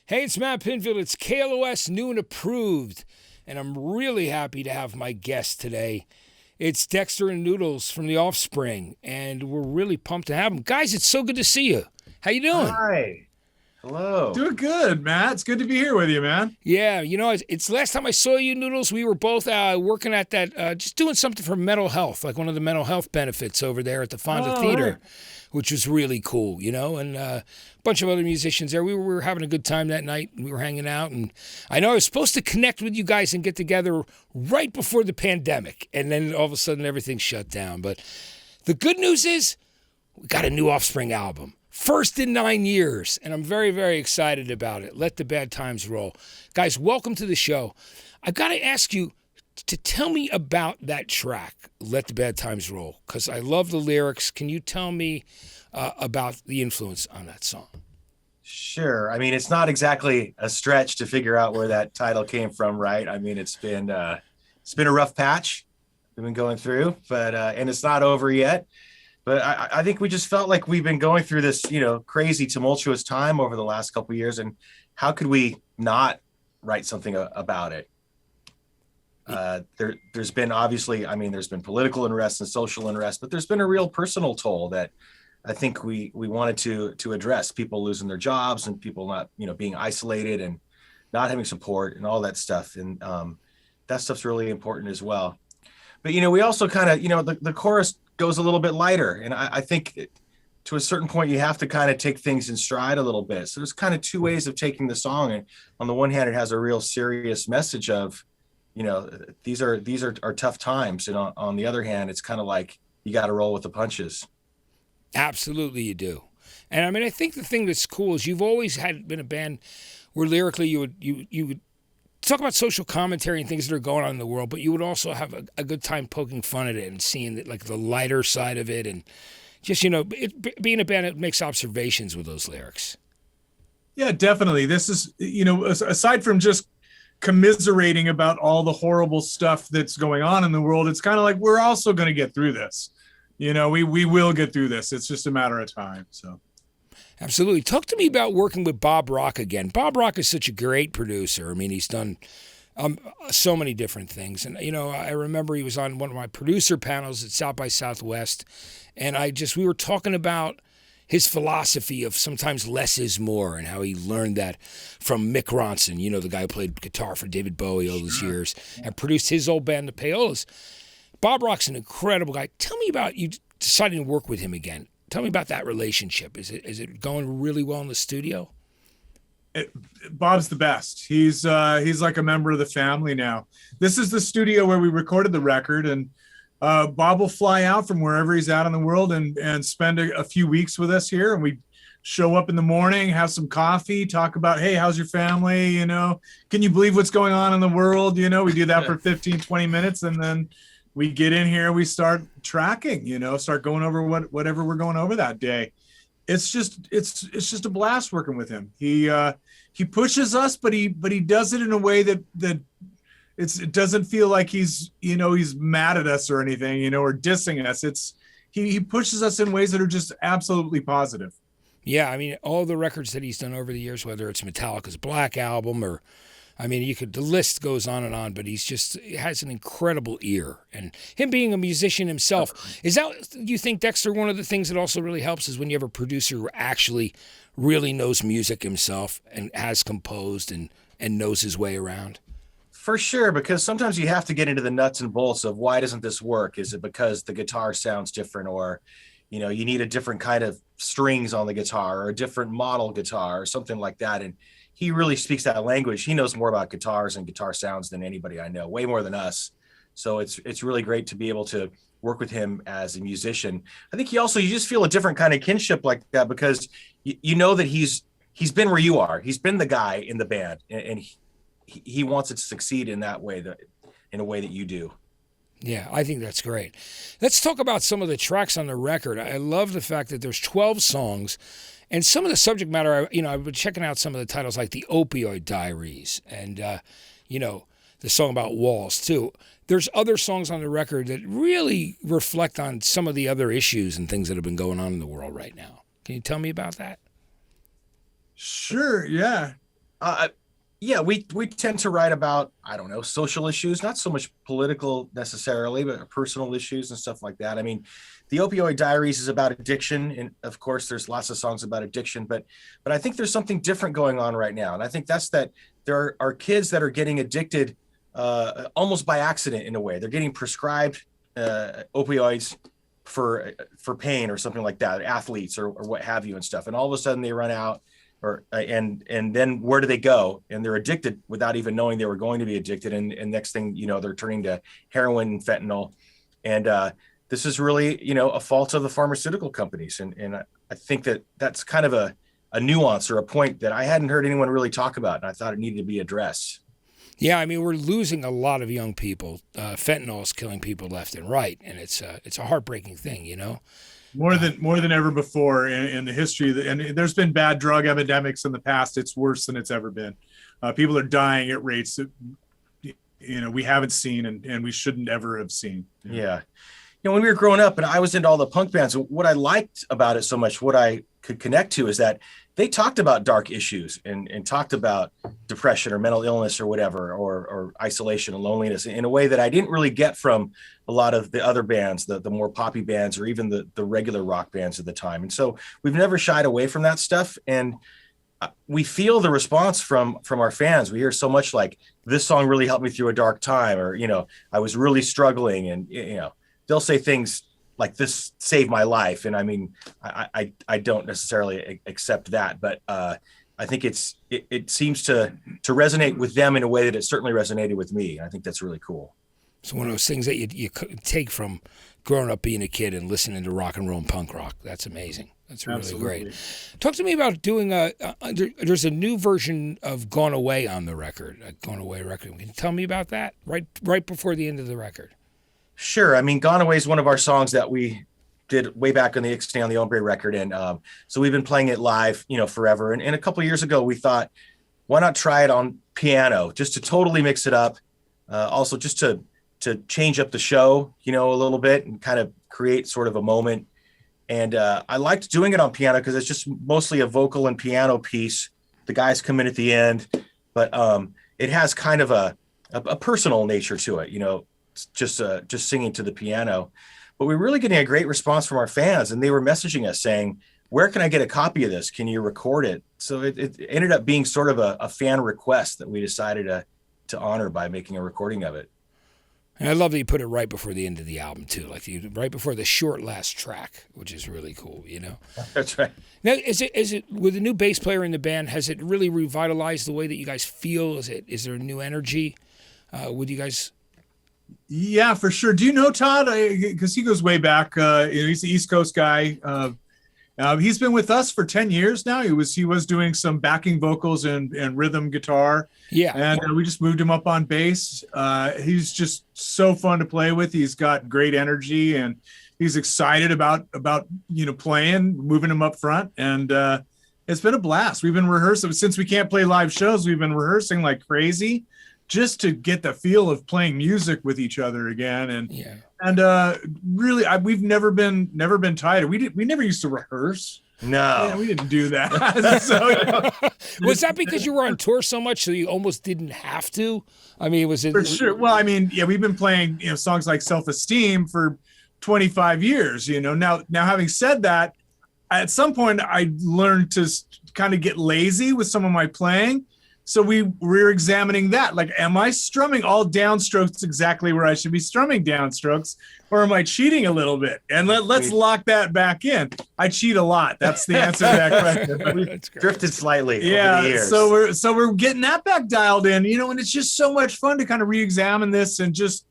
Hey, it's Matt Pinfield. It's KLOS New and Approved, and I'm really happy to have my guest today. It's Dexter and Noodles from the Offspring, and we're really pumped to have them. Guys, it's so good to see you. How you doing? Hi. Hello. Doing good, Matt. It's good to be here with you, man. Yeah, it's last time I saw you, Noodles, we were both working at that, just doing something for mental health, like one of the mental health benefits over there at the Fonda Theater, right. which was really cool, and a bunch of other musicians there. We were having a good time that night. We were hanging out, and I know I was supposed to connect with you guys and get together right before the pandemic, and then all of a sudden everything shut down. But the good news is we got a new Offspring album. First in 9 years, and I'm very, very excited about it. Let the Bad Times Roll. Guys, welcome to the show. I've got to ask you to tell me about that track, Let the Bad Times Roll, because I love the lyrics. Can you tell me about the influence on that song? Sure. I mean, it's not exactly a stretch to figure out where that title came from, right? I mean, it's been a rough patch we've been going through, but and it's not over yet. But I think we just felt like we've been going through this, crazy, tumultuous time over the last couple of years. And how could we not write something about it? There's been obviously, there's been political unrest and social unrest, but there's been a real personal toll that I think we wanted to address. People losing their jobs and people not, being isolated and not having support and all that stuff. And that stuff's really important as well. But, we also kind of, the chorus goes a little bit lighter. And I think to a certain point, you have to kind of take things in stride a little bit. So there's kind of two ways of taking the song. And on the one hand, it has a real serious message of, these are tough times. And on the other hand, it's kind of like you got to roll with the punches. Absolutely you do. And I think the thing that's cool is you've always been a band where lyrically you would talk about social commentary and things that are going on in the world, but you would also have a good time poking fun at it and seeing it, like the lighter side of it, and just being a band that makes observations with those lyrics. Yeah, definitely. This is, aside from just commiserating about all the horrible stuff that's going on in the world, it's kind of like we're also going to get through this. We will get through this. It's just a matter of time. So. Absolutely. Talk to me about working with Bob Rock again. Bob Rock is such a great producer. He's done so many different things. And, I remember he was on one of my producer panels at South by Southwest, and we were talking about his philosophy of sometimes less is more and how he learned that from Mick Ronson, the guy who played guitar for David Bowie all those years and produced his old band, the Payolas. Bob Rock's an incredible guy. Tell me about you deciding to work with him again. Tell me about that relationship. Is it going really well in the studio? Bob's the best. He's like a member of the family now. This is the studio where we recorded the record, and Bob will fly out from wherever he's at in the world and spend a few weeks with us here. And we show up in the morning, have some coffee, talk about, hey, how's your family? Can you believe what's going on in the world? We do that for 15, 20 minutes, and then we get in here, we start tracking, start going over whatever we're going over that day. It's just a blast working with him. He pushes us, but he does it in a way that it doesn't feel like he's mad at us or anything, or dissing us. He pushes us in ways that are just absolutely positive. Yeah, all the records that he's done over the years, whether it's Metallica's Black Album or the list goes on and on, but he has an incredible ear. And him being a musician himself, is that, you think, Dexter, one of the things that also really helps is when you have a producer who actually really knows music himself and has composed and knows his way around? For sure, because sometimes you have to get into the nuts and bolts of why doesn't this work? Is it because the guitar sounds different, or, you need a different kind of strings on the guitar or a different model guitar or something like that. And he really speaks that language. He knows more about guitars and guitar sounds than anybody I know, way more than us. So it's really great to be able to work with him as a musician. I think you just feel a different kind of kinship like that, because you know that he's been where you are. He's been the guy in the band, and he wants it to succeed in that way, in a way that you do. Yeah, I think that's great. Let's talk about some of the tracks on the record. I love the fact that there's 12 songs. And some of the subject matter, I've been checking out some of the titles like the Opioid Diaries and, the song about walls too. There's other songs on the record that really reflect on some of the other issues and things that have been going on in the world right now. Can you tell me about that? Sure, yeah. Yeah, we tend to write about, I don't know, social issues, not so much political necessarily, but personal issues and stuff like that. I mean, the Opioid Diaries is about addiction, and of course, there's lots of songs about addiction, but I think there's something different going on right now, and I think that's that there are kids that are getting addicted almost by accident in a way. They're getting prescribed opioids for pain or something like that, athletes or what have you and stuff, and all of a sudden they run out. And then where do they go? And they're addicted without even knowing they were going to be addicted. And next thing you know, they're turning to heroin and fentanyl. And this is really, a fault of the pharmaceutical companies. And I think that that's kind of a nuance or a point that I hadn't heard anyone really talk about. And I thought it needed to be addressed. Yeah, I mean, we're losing a lot of young people. Fentanyl is killing people left and right. And it's a heartbreaking thing, More than ever before in the history. And there's been bad drug epidemics in the past. It's worse than it's ever been. People are dying at rates that, we haven't seen and we shouldn't ever have seen. Yeah. When we were growing up and I was into all the punk bands, what I liked about it so much, what I could connect to is that they talked about dark issues and talked about depression or mental illness or whatever, or isolation and loneliness in a way that I didn't really get from a lot of the other bands, the more poppy bands, or even the regular rock bands at the time. And so we've never shied away from that stuff. And we feel the response from our fans. We hear so much like, this song really helped me through a dark time, or, I was really struggling. And, they'll say things like, this saved my life. And I mean, I don't necessarily accept that, but I think it seems to resonate with them in a way that it certainly resonated with me. I think that's really cool. It's one of those things that you take from growing up being a kid and listening to rock and roll and punk rock. That's amazing. That's really Absolutely. Great. Talk to me about doing there's a new version of Gone Away on the record, a Gone Away record. Can you tell me about that right before the end of the record? Sure. I mean, Gone Away is one of our songs that we did way back on the Ixnay on the Hombre record. And so we've been playing it live, forever. And a couple of years ago, we thought, why not try it on piano just to totally mix it up? Also just to change up the show, a little bit and kind of create sort of a moment. And I liked doing it on piano because it's just mostly a vocal and piano piece. The guys come in at the end, but it has kind of a personal nature to it, just singing to the piano. But we're really getting a great response from our fans, and they were messaging us saying, where can I get a copy of this? Can you record it? So it ended up being sort of a fan request that we decided to honor by making a recording of it. And I love that you put it right before the end of the album too, like right before the short last track, which is really cool, That's right. Now, is it with a new bass player in the band? Has it really revitalized the way that you guys feel? Is there a new energy with you guys? Yeah, for sure. Do you know Todd? Because he goes way back. He's the East Coast guy. He's been with us for 10 years now. He was doing some backing vocals and rhythm guitar. Yeah. And we just moved him up on bass. He's just so fun to play with. He's got great energy and he's excited about playing, moving him up front. And it's been a blast. We've been rehearsing since we can't play live shows. We've been rehearsing like crazy, just to get the feel of playing music with each other again. And really, we've never been tighter. We never used to rehearse. No, yeah, we didn't do that. So, was that because you were on tour so much, so you almost didn't have to? I mean, was it for sure? Well, I mean, yeah, we've been playing songs like Self-Esteem for 25 years. Now having said that, at some point I learned to kind of get lazy with some of my playing. So we're examining that. Like, am I strumming all downstrokes exactly where I should be strumming downstrokes, or am I cheating a little bit? And let's lock that back in. I cheat a lot. That's the answer to that question. But we've drifted slightly over the years. So we're getting that back dialed in, and it's just so much fun to kind of re-examine this and just,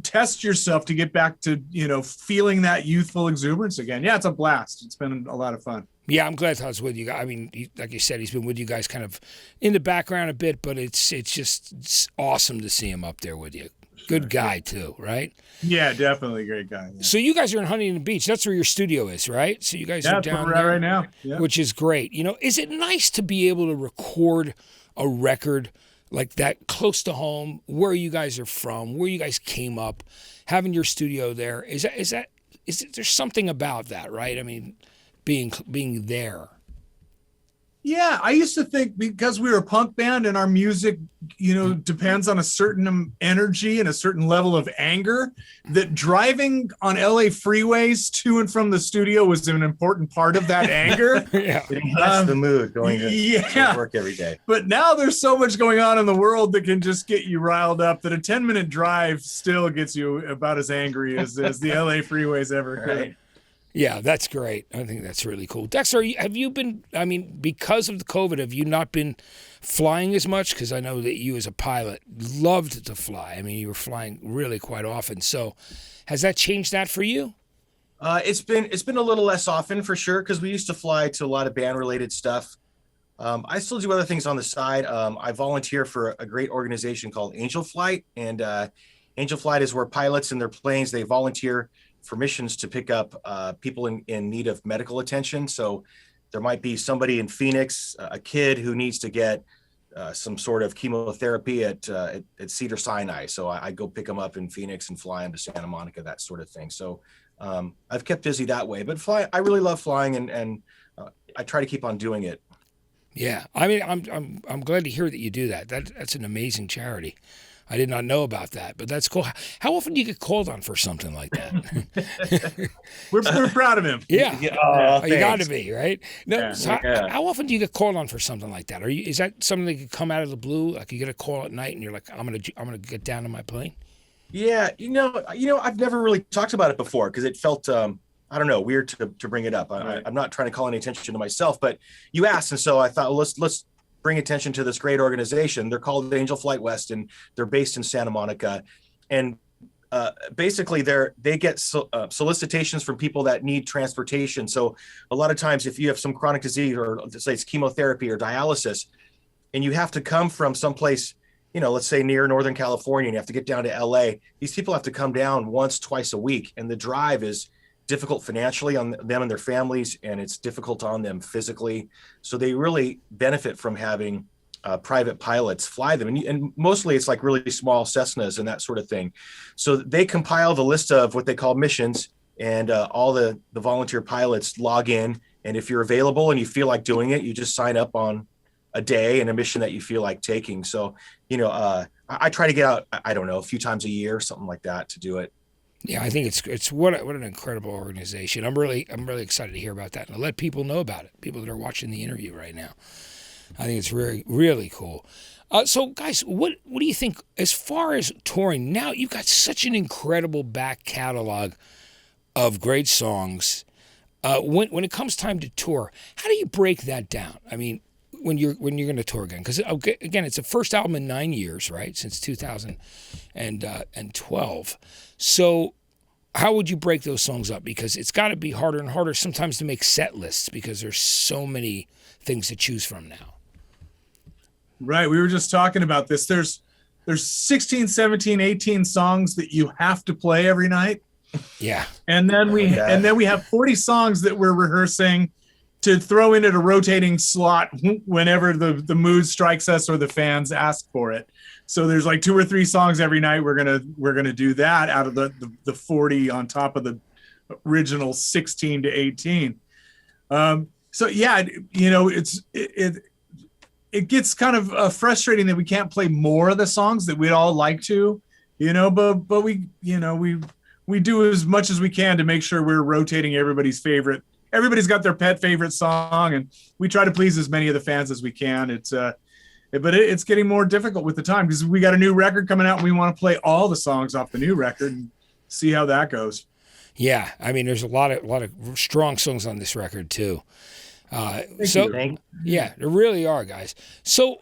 test yourself to get back to, feeling that youthful exuberance again. Yeah, it's a blast. It's been a lot of fun. Yeah, I'm glad Todd's with you guys. I mean, like you said, he's been with you guys kind of in the background a bit, but it's awesome to see him up there with you. Good guy, too, right? Yeah, definitely a great guy. Yeah. So you guys are in Huntington Beach. That's where your studio is, right? So you guys are down there right now, yeah. Which is great. Is it nice to be able to record a record like that close to home, where you guys are from, where you guys came up, having your studio there? Is there's something about that, right? I mean, being there. Yeah, I used to think because we were a punk band and our music, depends on a certain energy and a certain level of anger, that driving on LA freeways to and from the studio was an important part of that anger. Yeah, that's the mood going to work every day. But now there's so much going on in the world that can just get you riled up that a 10-minute drive still gets you about as angry as the LA freeways ever could. Right. Yeah, that's great. I think that's really cool. Dexter, have you been, because of the COVID, have you not been flying as much? Because I know that you as a pilot loved to fly. You were flying really quite often. So has that changed that for you? It's been a little less often for sure, because we used to fly to a lot of band related stuff. I still do other things on the side. I volunteer for a great organization called Angel Flight. And Angel Flight is where pilots and their planes, they volunteer for missions to pick up people in need of medical attention. So there might be somebody in Phoenix, a kid who needs to get some sort of chemotherapy at Cedar Sinai. So I go pick them up in Phoenix and fly them to Santa Monica, that sort of thing. So I've kept busy that way, but I really love flying, and I try to keep on doing it. Yeah, I'm glad to hear that you do that. That's an amazing charity. I did not know about that, but that's cool. How often do you get called on for something like that? we're proud of him. Yeah, you got to be, right? No, Yeah. so how often do you get called on for something like that? Is that something that could come out of the blue? Like you get a call at night and you're like, I'm gonna get down to my plane. Yeah, I've never really talked about it before because it felt I don't know, weird to bring it up. I'm not trying to call any attention to myself, but you asked, and so I thought, well, let's bring attention to this great organization. They're called Angel Flight West, and they're based in Santa Monica. And basically, they get solicitations from people that need transportation. So a lot of times, if you have some chronic disease, or say it's chemotherapy or dialysis, and you have to come from someplace, let's say near Northern California, and you have to get down to LA, these people have to come down once, twice a week, and the drive is difficult financially on them and their families, and it's difficult on them physically. So they really benefit from having private pilots fly them. And mostly it's like really small Cessnas and that sort of thing. So they compile the list of what they call missions, and all the volunteer pilots log in. And if you're available and you feel like doing it, you just sign up on a day and a mission that you feel like taking. So, I try to get out, I don't know, a few times a year, something like that, to do it. Yeah, I think it's what an incredible organization. I'm really excited to hear about that, and to let people know about it. People that are watching the interview right now, I think it's really, really cool. So, guys, what do you think as far as touring? Now you've got such an incredible back catalog of great songs. When it comes time to tour, how do you break that down? When you're going to tour again, because again, it's the first album in 9 years, right? Since 2012. So how would you break those songs up? Because it's got to be harder and harder sometimes to make set lists because there's so many things to choose from now. Right. We were just talking about this. There's 16, 17, 18 songs that you have to play every night. Yeah. And then we have 40 songs that we're rehearsing to throw in at a rotating slot whenever the mood strikes us or the fans ask for it. So there's like 2 or 3 songs every night. We're gonna do that out of the 40 on top of the original 16 to 18. So yeah, it gets kind of frustrating that we can't play more of the songs that we'd all like to, but we do as much as we can to make sure we're rotating everybody's favorite. Everybody's got their pet favorite song, and we try to please as many of the fans as we can. But it's getting more difficult with the time because we got a new record coming out and we want to play all the songs off the new record and see how that goes. Yeah, there's a lot of strong songs on this record too. Thank you. Yeah, there really are, guys. So,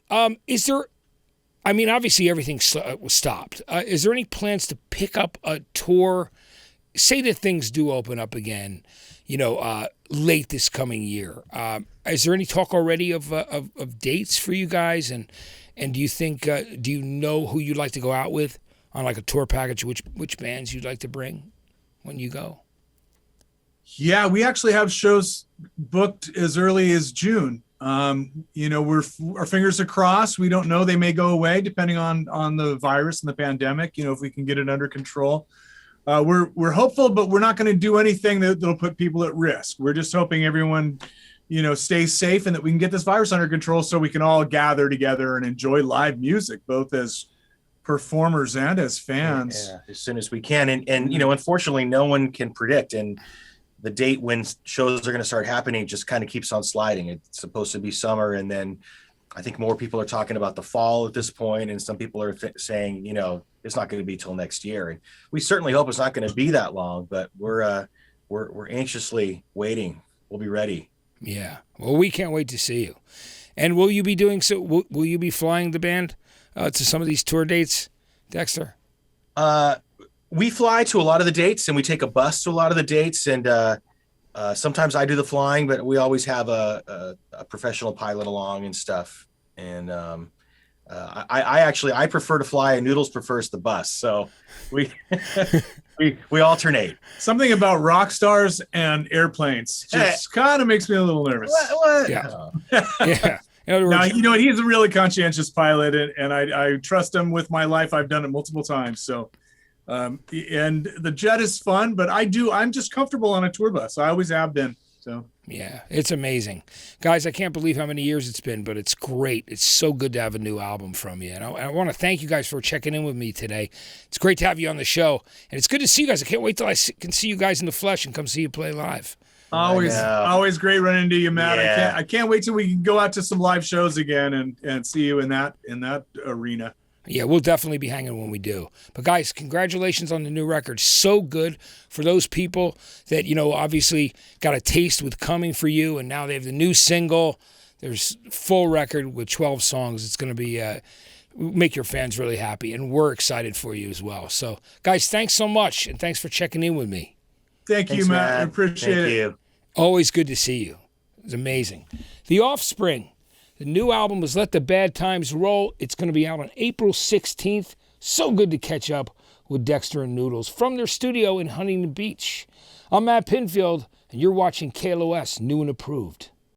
is there? Obviously everything was stopped. Is there any plans to pick up a tour? Say that things do open up again, late this coming year. Is there any talk already of dates for you guys? And do you think, do you know who you'd like to go out with on like a tour package? Which bands you'd like to bring when you go? Yeah, we actually have shows booked as early as June. Our fingers are crossed. We don't know. They may go away depending on the virus and the pandemic, if we can get it under control. We're hopeful, but we're not going to do anything that'll put people at risk. We're just hoping everyone stay safe and that we can get this virus under control so we can all gather together and enjoy live music, both as performers and as fans. Yeah, as soon as we can. And unfortunately, no one can predict. And the date when shows are going to start happening just kind of keeps on sliding. It's supposed to be summer. And then I think more people are talking about the fall at this point. And some people are saying, it's not going to be till next year. And we certainly hope it's not going to be that long, but we're anxiously waiting. We'll be ready. Yeah. Well, we can't wait to see you. And will you be doing so? Will you be flying the band to some of these tour dates, Dexter? We fly to a lot of the dates, and we take a bus to a lot of the dates. And sometimes I do the flying, but we always have a professional pilot along and stuff. And I prefer to fly, and Noodles prefers the bus. So we we alternate. Something about rock stars and airplanes just kind of makes me a little nervous. What? Yeah. Yeah. In other Now, words, he's a really conscientious pilot, and I trust him with my life. I've done it multiple times. So, and the jet is fun, but I'm just comfortable on a tour bus. I always have been. So. Yeah, it's amazing. Guys, I can't believe how many years it's been, but it's great. It's so good to have a new album from you. And I want to thank you guys for checking in with me today. It's great to have you on the show. And it's good to see you guys. I can't wait till I can see you guys in the flesh and come see you play live. Always great running into you, Matt. Yeah. I can't wait till we can go out to some live shows again and see you in that arena. Yeah, we'll definitely be hanging when we do. But guys, congratulations on the new record. So good for those people that, obviously got a taste with Coming for You, and now they have the new single. There's full record with 12 songs. It's going to be make your fans really happy, and we're excited for you as well. So, guys, thanks so much, and thanks for checking in with me. Thanks, you, Matt. I appreciate it. Always good to see you. It's amazing. The Offspring. The new album is Let the Bad Times Roll. It's going to be out on April 16th. So good to catch up with Dexter and Noodles from their studio in Huntington Beach. I'm Matt Pinfield, and you're watching KLOS New and Approved.